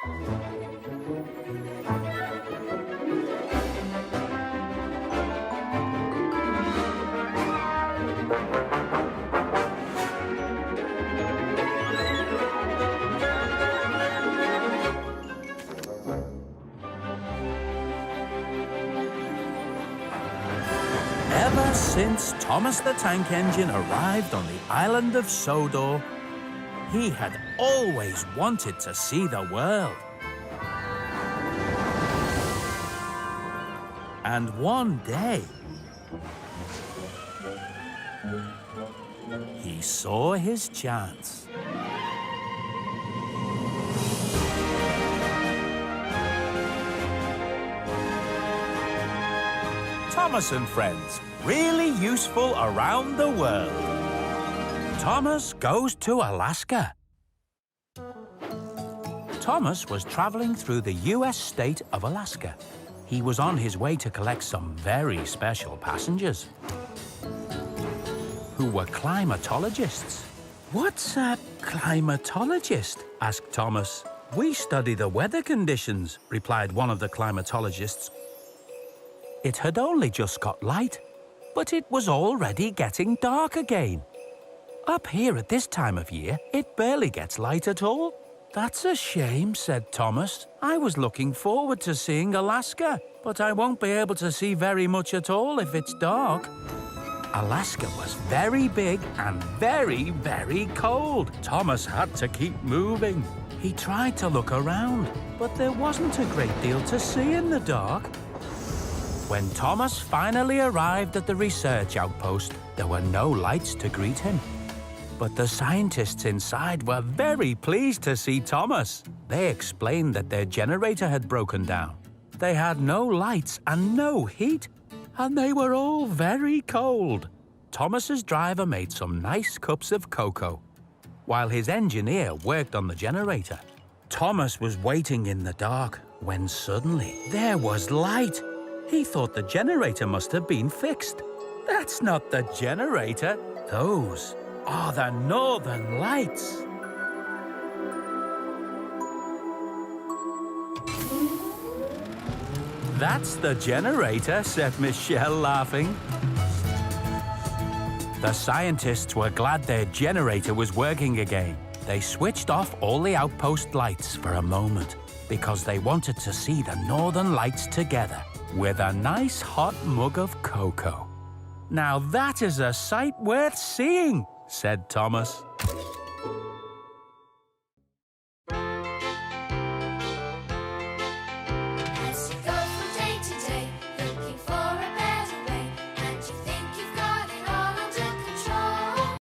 Ever since Thomas the Tank Engine arrived on the island of Sodor, he had always wanted to see the world. And one day, he saw his chance. Thomas and Friends, really useful around the world. Thomas goes to Alaska. Thomas was traveling through the US state of Alaska. He was on his way to collect some very special passengers who were climatologists. What's a climatologist? Asked Thomas. We study the weather conditions, replied one of the climatologists. It had only just got light, but it was already getting dark again. Up here at this time of year, it barely gets light at all. That's a shame, said Thomas. I was looking forward to seeing Alaska, but I won't be able to see very much at all if it's dark. Alaska was very big and very, very cold. Thomas had to keep moving. He tried to look around, but there wasn't a great deal to see in the dark. When Thomas finally arrived at the research outpost, there were no lights to greet him. But the scientists inside were very pleased to see Thomas. They explained that their generator had broken down. They had no lights and no heat, and they were all very cold. Thomas's driver made some nice cups of cocoa, while his engineer worked on the generator. Thomas was waiting in the dark when suddenly there was light. He thought the generator must have been fixed. That's not the generator. Those are the northern lights. That's the generator, said Michelle, laughing. The scientists were glad their generator was working again. They switched off all the outpost lights for a moment because they wanted to see the northern lights together with a nice hot mug of cocoa. Now that is a sight worth seeing, said Thomas.